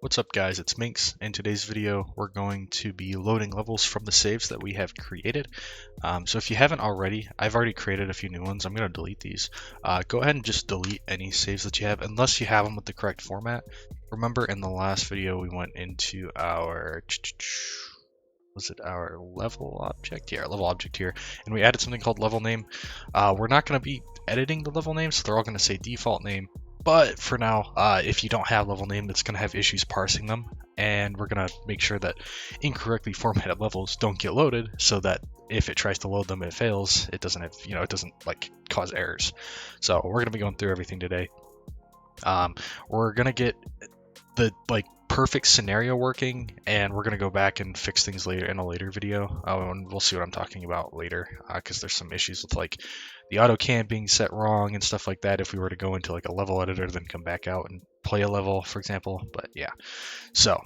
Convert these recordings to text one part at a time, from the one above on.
What's up guys, it's Minx. In today's video we're going to be loading levels from the saves that we have created. So if you haven't already, I've already created a few new ones. I'm going to delete these. Go ahead and just delete any saves that you have unless you have them with the correct format. Remember in the last video we went into our our level object? Yeah, our level object here, and we added something called level name. We're not going to be editing the level name, so they're all going to say default name. But for now, if you don't have level name, it's going to have issues parsing them, and we're going to make sure that incorrectly formatted levels don't get loaded, so that if it tries to load them, it fails. It doesn't have, it doesn't like cause errors. So we're going to be going through everything today. We're going to get the perfect scenario working, and we're going to go back and fix things later in a later video, and we'll see what I'm talking about later, because there's some issues with the auto cam being set wrong and stuff like that if we were to go into a level editor then come back out and play a level, for example. But yeah, so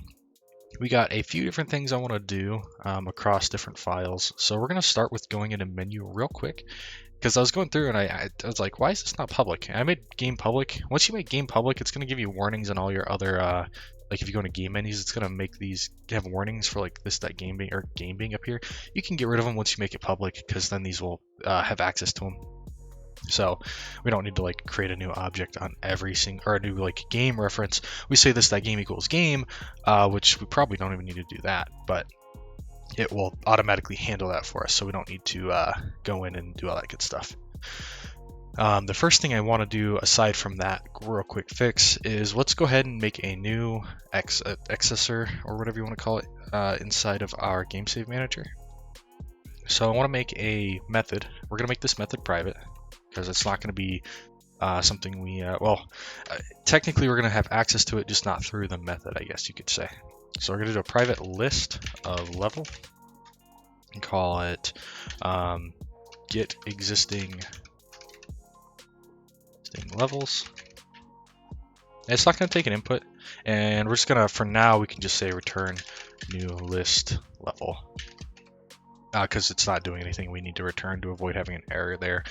we got a few different things I want to do across different files. So we're going to start with going into menu real quick, because I was going through and I was like, why is this not public? And I made game public. Once you make game public, it's going to give you warnings on all your other if you go into game menus, it's going to make these have warnings for game being up here. You can get rid of them once you make it public, because then these will have access to them. So we don't need to create a new object on every single, or a new game reference. We say that game equals game, which we probably don't even need to do that, but it will automatically handle that for us, so we don't need to go in and do all that good stuff. The first thing I want to do aside from that real quick fix is let's go ahead and make a new accessor, or whatever you want to call it, inside of our game save manager. So I want to make a method. We're going to make this method private, because it's not going to be something we, technically we're going to have access to it, just not through the method, I guess you could say. So we're going to do a private list of level and call it get existing levels. And it's not going to take an input, and we're just going to, for now, we can just say return new list level, because it's not doing anything we need to return to avoid having an error there.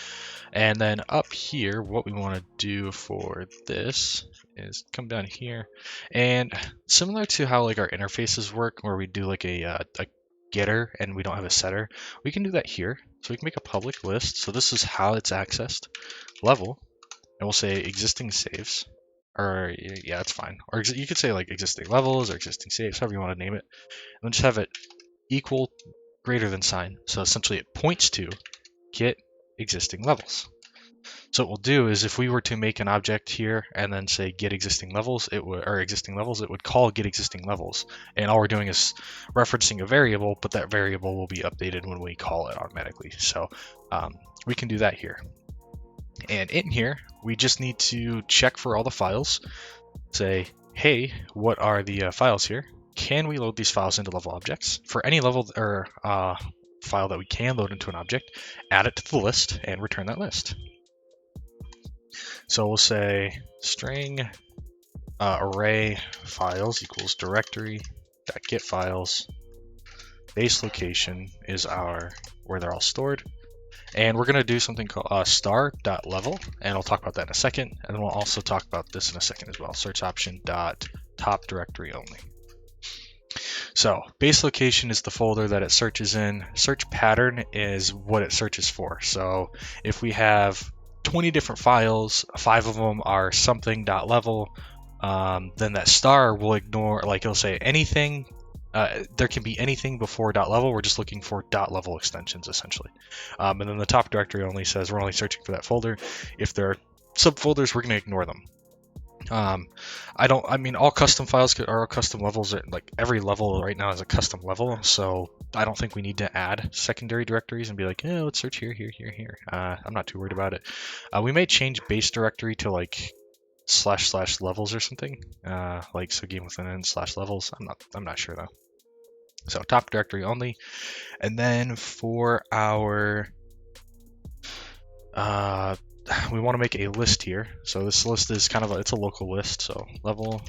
And then up here, what we want to do for this is come down here, and similar to how our interfaces work, where we do a getter and we don't have a setter, we can do that here. So we can make a public list. So this is how it's accessed, level, and we'll say existing saves, or yeah, that's fine. Or you could say existing levels or existing saves, however you want to name it, and then just have it equal greater than sign. So essentially it points to get existing levels. So what we'll do is if we were to make an object here and then say get existing levels, it would call get existing levels. And all we're doing is referencing a variable, but that variable will be updated when we call it automatically. So we can do that here. And in here, we just need to check for all the files. Say, hey, what are the files here? Can we load these files into level objects? For any level or file that we can load into an object, add it to the list and return that list. So we'll say string array files equals directory.get files. Base location is where they're all stored. And we're going to do something called star.level, and I'll talk about that in a second. And then we'll also talk about this in a second as well. Search option dot top directory only. So base location is the folder that it searches in. Search pattern is what it searches for. So if we have 20 different files, 5 of them are something.level, then that star will ignore, it'll say anything. There can be anything before .level. We're just looking for .level extensions essentially. And then the top directory only says we're only searching for that folder. If there are subfolders, we're going to ignore them. All custom files are custom levels. Every level right now is a custom level, so I don't think we need to add secondary directories and be like, oh, let's search here, here, here, here. I'm not too worried about it. We may change base directory to / levels or something, so game within n / levels. I'm not sure though. So top directory only, and then for our we want to make a list here. So this list is it's a local list. So level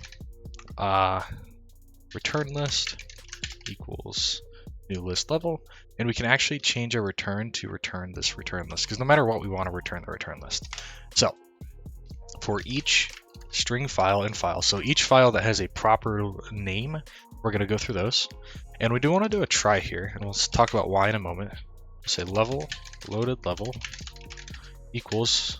return list equals new list level, and we can actually change our return to return this return list, because no matter what, we want to return the return list. So for each string file and file. So each file that has a proper name, we're going to go through those. And we do want to do a try here, and we'll talk about why in a moment. We'll say level, loaded level equals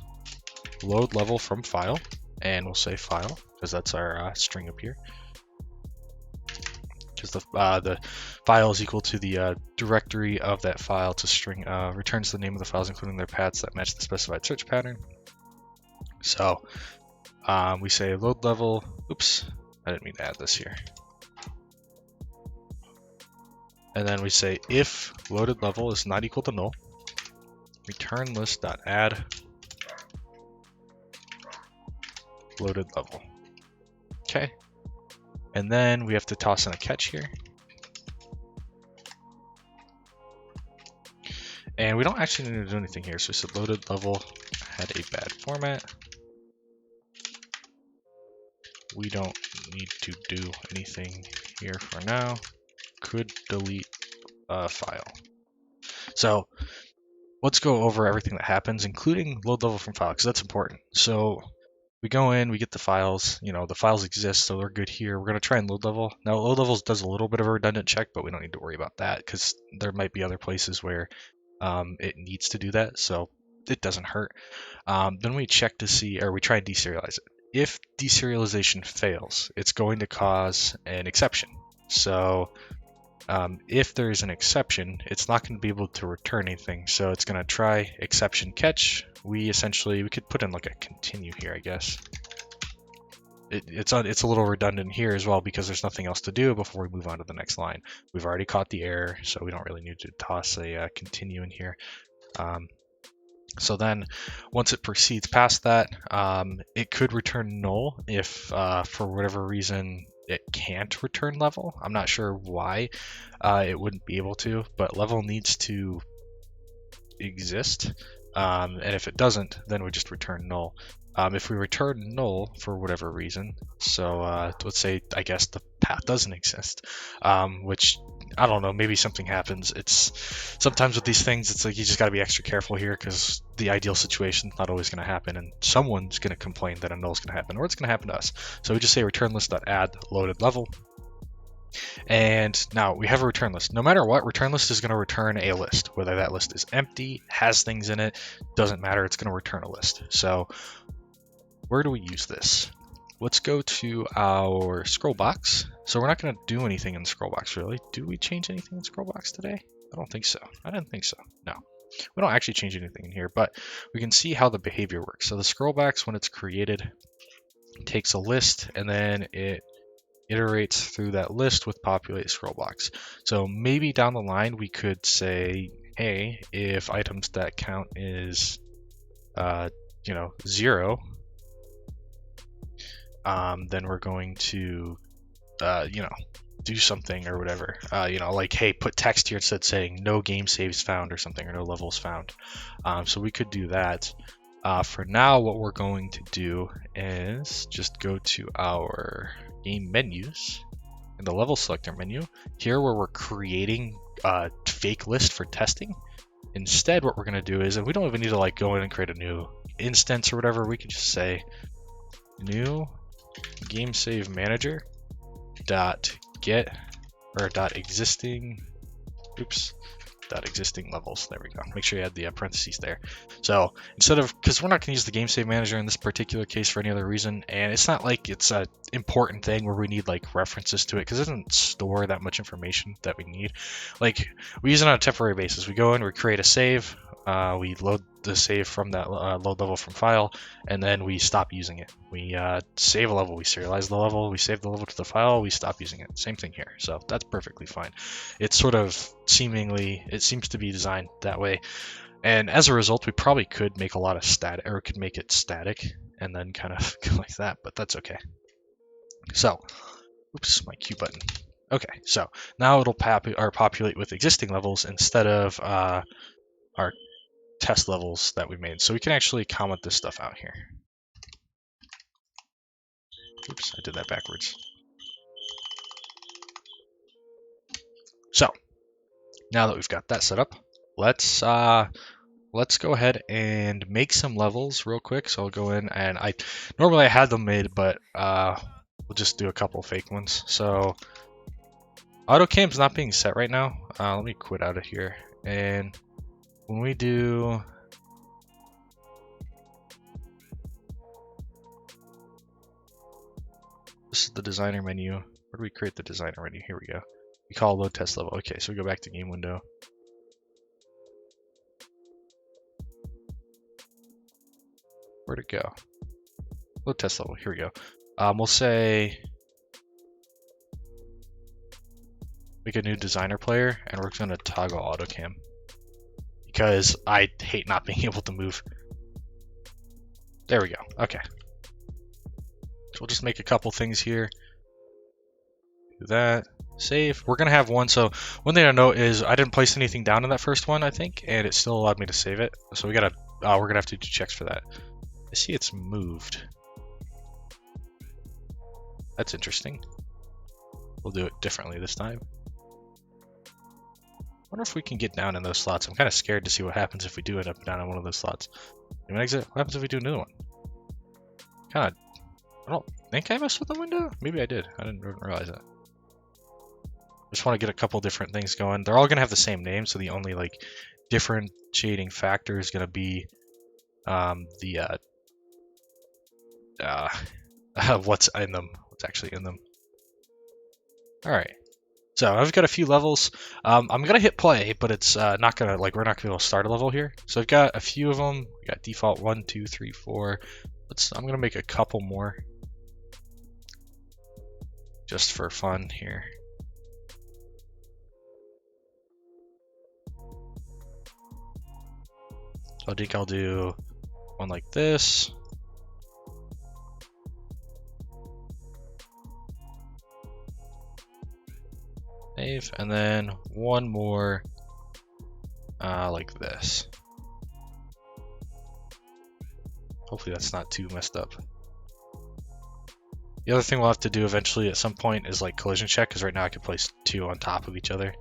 load level from file, and we'll say file because that's our string up here. Because the file is equal to the directory of that file to string, returns the name of the files including their paths that match the specified search pattern. So we say load level, oops, I didn't mean to add this here. And then we say if loaded level is not equal to null, return list.add loaded level. Okay. And then we have to toss in a catch here. And we don't actually need to do anything here. So we said loaded level had a bad format. We don't need to do anything here for now. Could delete a file. So let's go over everything that happens, including load level from file, because that's important. So we go in, we get the files, the files exist, so they're good here. We're going to try and load level. Now, load levels does a little bit of a redundant check, but we don't need to worry about that because there might be other places where it needs to do that, so it doesn't hurt. Then we check to see, or we try and deserialize it. If deserialization fails, it's going to cause an exception. So if there's an exception, it's not going to be able to return anything. So it's going to try exception catch. We could put in like a continue here, I guess. It's a little redundant here as well because there's nothing else to do before we move on to the next line. We've already caught the error, so we don't really need to toss a continue in here. So then once it proceeds past that, it could return null if for whatever reason it can't return level. I'm not sure why it wouldn't be able to, but level needs to exist. And if it doesn't, then we just return null. If we return null for whatever reason, so let's say, I guess the path doesn't exist, which I don't know, maybe something happens. It's sometimes with these things, it's like you just got to be extra careful here because the ideal situation is not always going to happen, and someone's going to complain that a null is going to happen, or it's going to happen to us. So we just say return list.add loaded level. And now we have a return list. No matter what, return list is going to return a list. Whether that list is empty, has things in it, doesn't matter. It's going to return a list. So where do we use this? Let's go to our scroll box. So we're not going to do anything in the scroll box, really. Do we change anything in scroll box today? I don't think so. I didn't think so. No. We don't actually change anything in here, but we can see how the behavior works. So the scroll box, when it's created, takes a list and then it iterates through that list with populate scroll box. So maybe down the line we could say, hey, if items that count is 0, then we're going to do something or whatever. Like, hey, put text here instead saying no game saves found or something, or no levels found. So we could do that. For now, what we're going to do is just go to our game menus in the level selector menu here where we're creating a fake list for testing. Instead, what we're going to do is, and we don't even need to like go in and create a new instance or whatever, we can just say new game save manager dot get or dot existing levels. There we go. Make sure you add the parentheses there. So instead of, because we're not going to use the game save manager in this particular case for any other reason, and it's not like it's a important thing where we need like references to it because it doesn't store that much information that we need. Like, we use it on a temporary basis. We go in, we create a save, we load the save from that load level from file, and then we stop using it. We save a level, we serialize the level, we save the level to the file, we stop using it. Same thing here. So that's perfectly fine. It's sort of it seems to be designed that way. And as a result, we probably could make a lot of static, or could make it static and then kind of go like that, but that's okay. So, oops, my Q button. Okay, so now it'll populate with existing levels instead of our test levels that we made. So we can actually comment this stuff out here. Oops, I did that backwards. So now that we've got that set up, let's let's go ahead and make some levels real quick. So I'll go in and normally I had them made, but we'll just do a couple fake ones. So AutoCam's not being set right now. Let me quit out of here. And when we do this is the designer menu. Where do we create the designer menu? Here we go. We call load test level. Okay, so we go back to game window. Where'd it go? Load test level. Here we go. We'll say make a new designer player, and we're going to toggle AutoCam because I hate not being able to move. There we go. Okay. So we'll just make a couple things here. Do that. Save. We're gonna have one. So one thing to note is I didn't place anything down in that first one, I think, and it still allowed me to save it. So we're gonna have to do checks for that. I see it's moved. That's interesting. We'll do it differently this time. Wonder if we can get down in those slots. I'm kind of scared to see what happens if we do end up down in one of those slots. Exit. What happens if we do another one? I don't think I messed with the window. Maybe I did. I didn't realize that. Just want to get a couple different things going. They're all going to have the same name, so the only like differentiating factor is going to be what's in them, what's actually in them. All right. So I've got a few levels. I'm gonna hit play, but it's not gonna we're not gonna be able to start a level here. So I've got a few of them. We got default 1, 2, 3, 4. I'm gonna make a couple more just for fun here. I think I'll do one like this. Save, and then one more like this. Hopefully that's not too messed up. The other thing we'll have to do eventually at some point is like collision check, because right now I can place two on top of each other.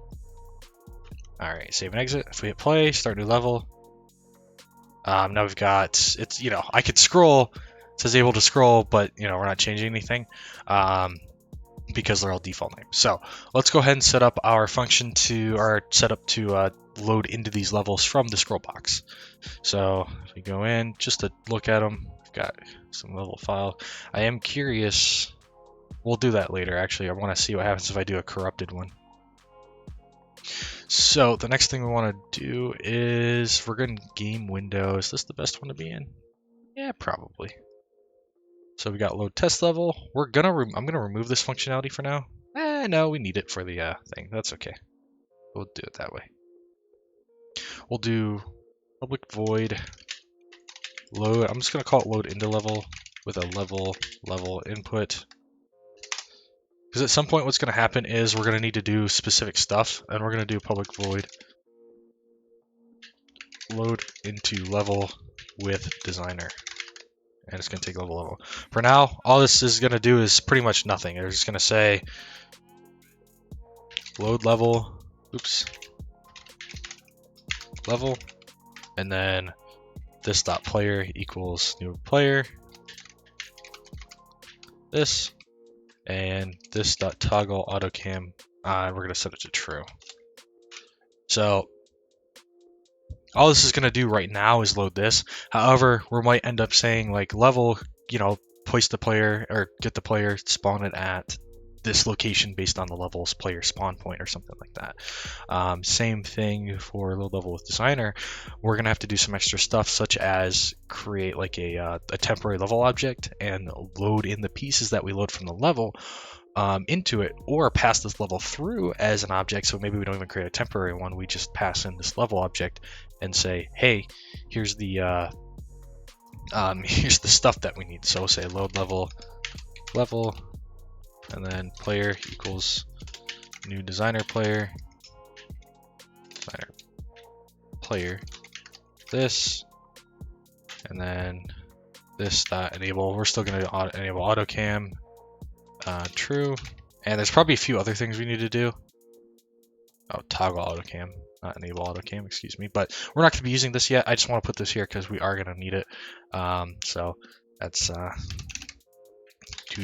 All right, save and exit. If we hit play, start new level. Now we've got, it's, I could scroll, it says able to scroll, but we're not changing anything because they're all default names. So let's go ahead and set up our function to load into these levels from the scroll box. So if we go in just to look at them, we've got some level file. I am curious, we'll do that later actually. I want to see what happens if I do a corrupted one. So the next thing we want to do is we're going to game window. Is this the best one to be in? Yeah, probably. So we got load test level. I'm gonna remove this functionality for now. No, we need it for the thing. That's okay. We'll do it that way. We'll do public void load. I'm just gonna call it load into level with a level input. Because at some point what's going to happen is we're going to need to do specific stuff, and we're going to do public void load into level with designer. And it's going to take level. For now, all this is going to do is pretty much nothing. It's just going to say load level, level, and then this dot player equals new player, this, and this dot toggle AutoCam, we're going to set it to true. So all this is going to do right now is load this. However, we might end up saying like level, place the player or get the player spawned at this location based on the level's player spawn point or something like that. Same thing for load level with designer. We're going to have to do some extra stuff such as create like a temporary level object and load in the pieces that we load from the level into it, or pass this level through as an object. So maybe we don't even create a temporary one. We just pass in this level object and say, hey, here's the stuff that we need. So we'll say load level, and then player equals new designer player, this, and then this dot enable. We're still going to enable AutoCam, true. And there's probably a few other things we need to do. Oh, toggle AutoCam. not enable AutoCam, excuse me, but we're not going to be using this yet. I just want to put this here because we are going to need it. So that's to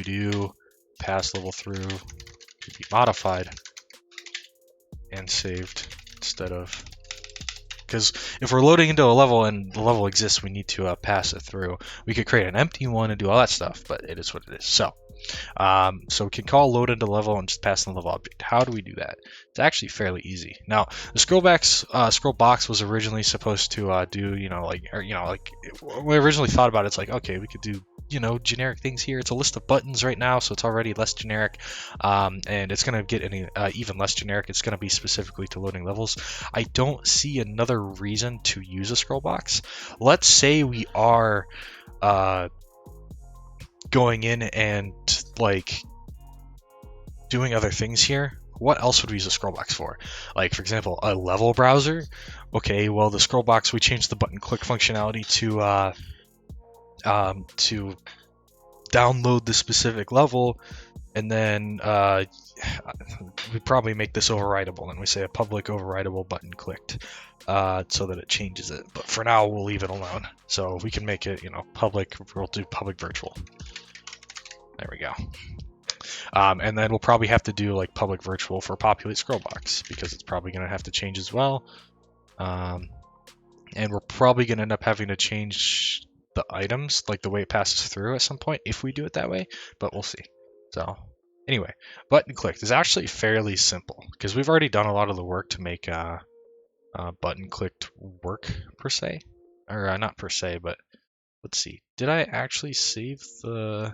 do pass level through to be modified and saved instead of, because if we're loading into a level and the level exists, we need to pass it through. We could create an empty one and do all that stuff, but it is what it is. So we can call load into level and just pass in the level object. How do we do that? It's actually fairly easy. Now, the scroll box was originally supposed to do, when we originally thought about it, it's like, okay, we could do, generic things here. It's a list of buttons right now, so it's already less generic, and it's going to get even less generic. It's going to be specifically to loading levels. I don't see another reason to use a scroll box. Let's say we are going in and like doing other things here. What else would we use a scroll box for? Like, for example, a level browser. Okay, well, the scroll box, we changed the button click functionality to download the specific level, and then we probably make this overridable, and we say a public overridable button clicked, so that it changes it. But for now, we'll leave it alone. So we can make it, public. We'll do public virtual. There we go. And then we'll probably have to do like public virtual for populate scroll box, because it's probably going to have to change as well. And we're probably going to end up having to change the items, like the way it passes through at some point, if we do it that way, but we'll see. So anyway, button clicked is actually fairly simple, because we've already done a lot of the work to make button clicked work per se, or not per se, but let's see. Did I actually save the...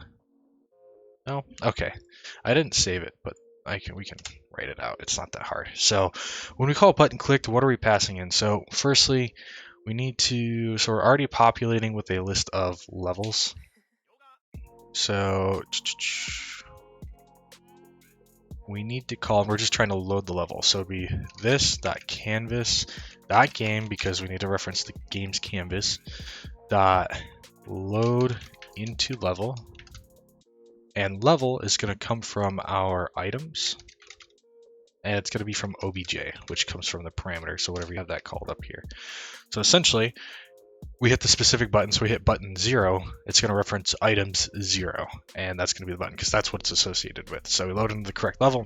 No? Okay. I didn't save it, but we can write it out. It's not that hard. So when we call button clicked, what are we passing in? So firstly, we need to, so we're already populating with a list of levels. So we need to call, we're just trying to load the level. So it'd be this.canvas.game, because we need to reference the game's canvas, dot load into level. And level is going to come from our items, and it's going to be from obj, which comes from the parameter, so whatever you have that called up here. So essentially, we hit the specific button, so we hit button 0, it's going to reference items 0, and that's going to be the button, because that's what it's associated with. So we load into the correct level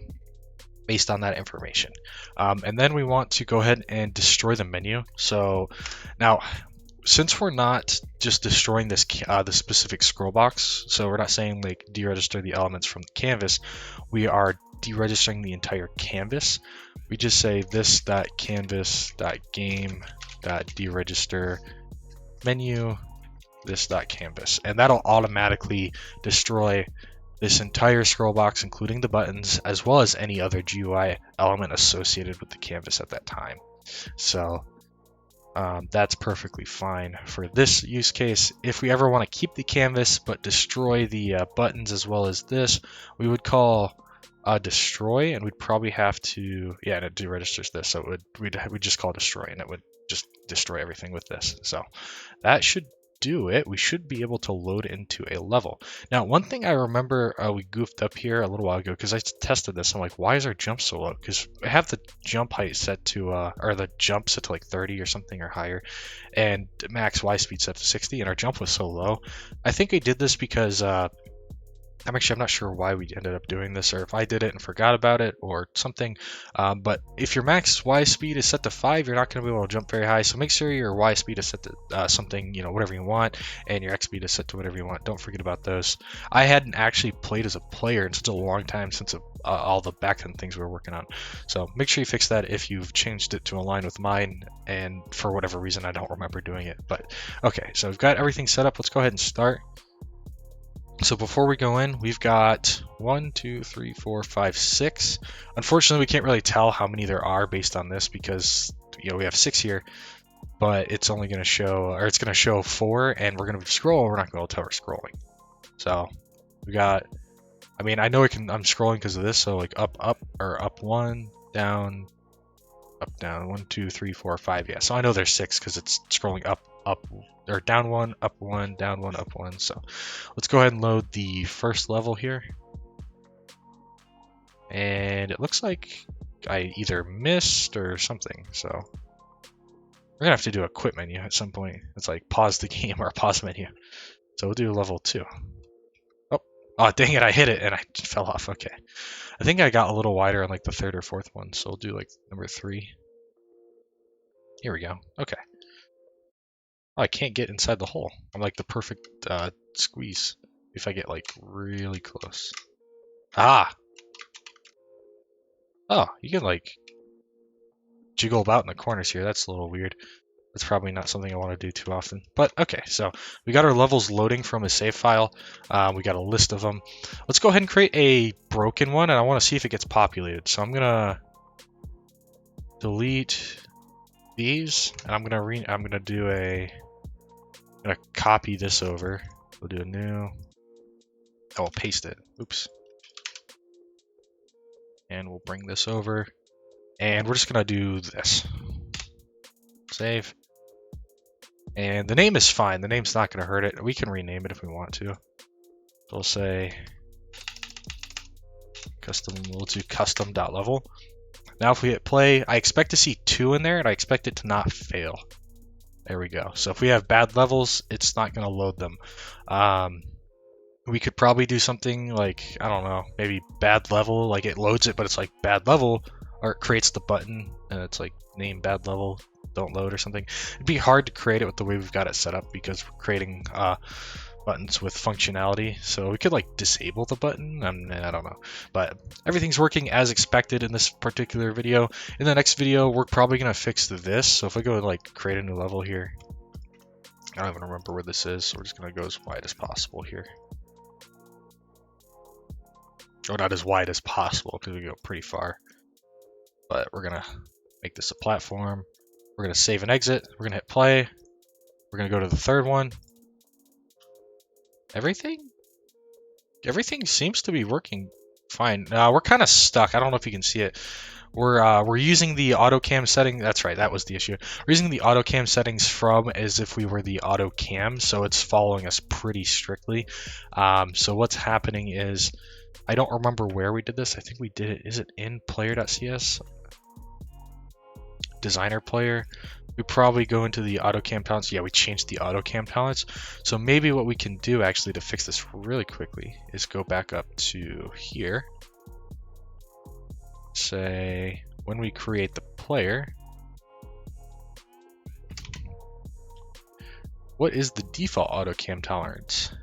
based on that information. And then we want to go ahead and destroy the menu. So now, since we're not just destroying this the specific scroll box, so we're not saying like deregister the elements from the canvas, we are deregistering the entire canvas. We just say this.canvas.game.deregister menu this.canvas, and that'll automatically destroy this entire scroll box, including the buttons, as well as any other GUI element associated with the canvas at that time. So that's perfectly fine for this use case. If we ever want to keep the canvas but destroy the buttons as well as this, we would call destroy, and we'd probably have to, yeah, and it deregisters this, so we'd just call destroy, and it would just destroy everything with this. So that should do it. We should be able to load into a level. Now, one thing I remember we goofed up here a little while ago, because I tested this. I'm like, why is our jump so low? Because I have the jump height set to, or the jump set to like 30 or something or higher, and max Y speed set to 60, and our jump was so low. I think I did this because I'm not sure why we ended up doing this, or if I did it and forgot about it or something. But if your max Y speed is set to 5, you're not going to be able to jump very high. So make sure your Y speed is set to something, whatever you want, and your X speed is set to whatever you want. Don't forget about those. I hadn't actually played as a player in such a long time since all the back-end things we were working on. So make sure you fix that if you've changed it to align with mine, and for whatever reason, I don't remember doing it. But okay, so we've got everything set up. Let's go ahead and start. So before we go in, we've got 1, 2, 3, 4, 5, 6. Unfortunately, we can't really tell how many there are based on this, because we have 6 here, but it's only going to show, or it's going to show 4, and we're going to scroll. We're not going to tell we're scrolling. So we got, I know I'm scrolling because of this. So like up, or up 1, down, up, down, 1, 2, 3, 4, 5. Yeah. So I know there's 6 because it's scrolling up, or down 1, up 1, down 1, up 1. So let's go ahead and load the first level here. And it looks like I either missed or something. So we're gonna have to do a quit menu at some point. It's like pause the game or pause menu. So we'll do level 2. Oh, dang it, I hit it and I fell off. Okay. I think I got a little wider on like the 3rd or 4th one, so we'll do like number 3. Here we go. Okay. Oh, I can't get inside the hole. I'm like the perfect squeeze if I get like really close. Ah! Oh, you can like jiggle about in the corners here. That's a little weird. That's probably not something I want to do too often. But okay, so we got our levels loading from a save file. We got a list of them. Let's go ahead and create a broken one, and I want to see if it gets populated. So I'm gonna delete these, and I'm gonna copy this over. We'll do a new. Oh, I'll paste it. Oops. And we'll bring this over, and we're just gonna do this. Save. And the name is fine. The name's not going to hurt it. We can rename it if we want to. So we'll say custom. We'll do custom.level. Now if we hit play, I expect to see 2 in there, and I expect it to not fail. There we go. So if we have bad levels, it's not going to load them. We could probably do something like, I don't know, maybe bad level, like it loads it, but it's like bad level, or it creates the button, and it's like name bad level. Don't load or something. It'd be hard to create it with the way we've got it set up because we're creating buttons with functionality. So we could like disable the button. I don't know, but everything's working as expected in this particular video. In the next video, we're probably gonna fix this. So if I go and like create a new level here, I don't even remember where this is. So we're just gonna go as wide as possible here. Or not as wide as possible because we go pretty far. But we're gonna make this a platform. We're going to save and exit. We're going to hit play. We're going to go to the 3rd one. Everything seems to be working fine. We're kind of stuck. I don't know if you can see it. We're using the AutoCam setting. That's right. That was the issue. We're using the AutoCam settings from as if we were the AutoCam, so it's following us pretty strictly. So what's happening is, I don't remember where we did this. I think we did it. Is it in player.cs? Designer player. We probably go into the AutoCam palettes. Yeah, we changed the AutoCam palettes. So maybe what we can do actually to fix this really quickly is go back up to here. Say when we create the player, what is the default AutoCam tolerance?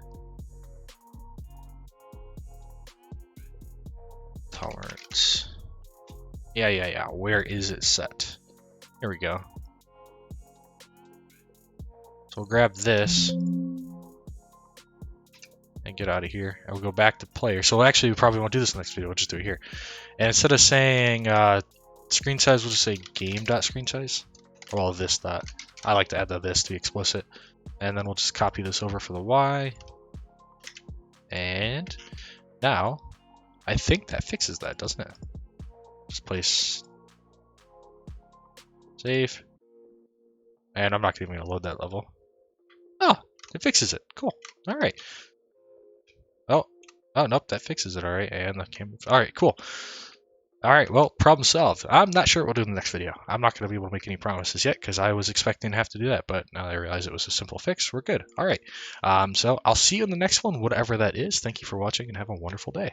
Yeah. Where is it set? Here we go. So we'll grab this and get out of here. And we'll go back to player. So actually, we probably won't do this in the next video. We'll just do it here. And instead of saying screen size, we'll just say game.screen size. Or all of this dot. I like to add the this to be explicit. And then we'll just copy this over for the Y. And now, I think that fixes that, doesn't it? Just place save. And I'm not even going to load that level. Oh, it fixes it. Cool. All right. Oh, nope, that fixes it. All right. And the camera. All right, cool. All right, well, problem solved. I'm not sure what we'll do in the next video. I'm not going to be able to make any promises yet because I was expecting to have to do that, but now that I realize it was a simple fix, we're good. All right. So I'll see you in the next one, whatever that is. Thank you for watching and have a wonderful day.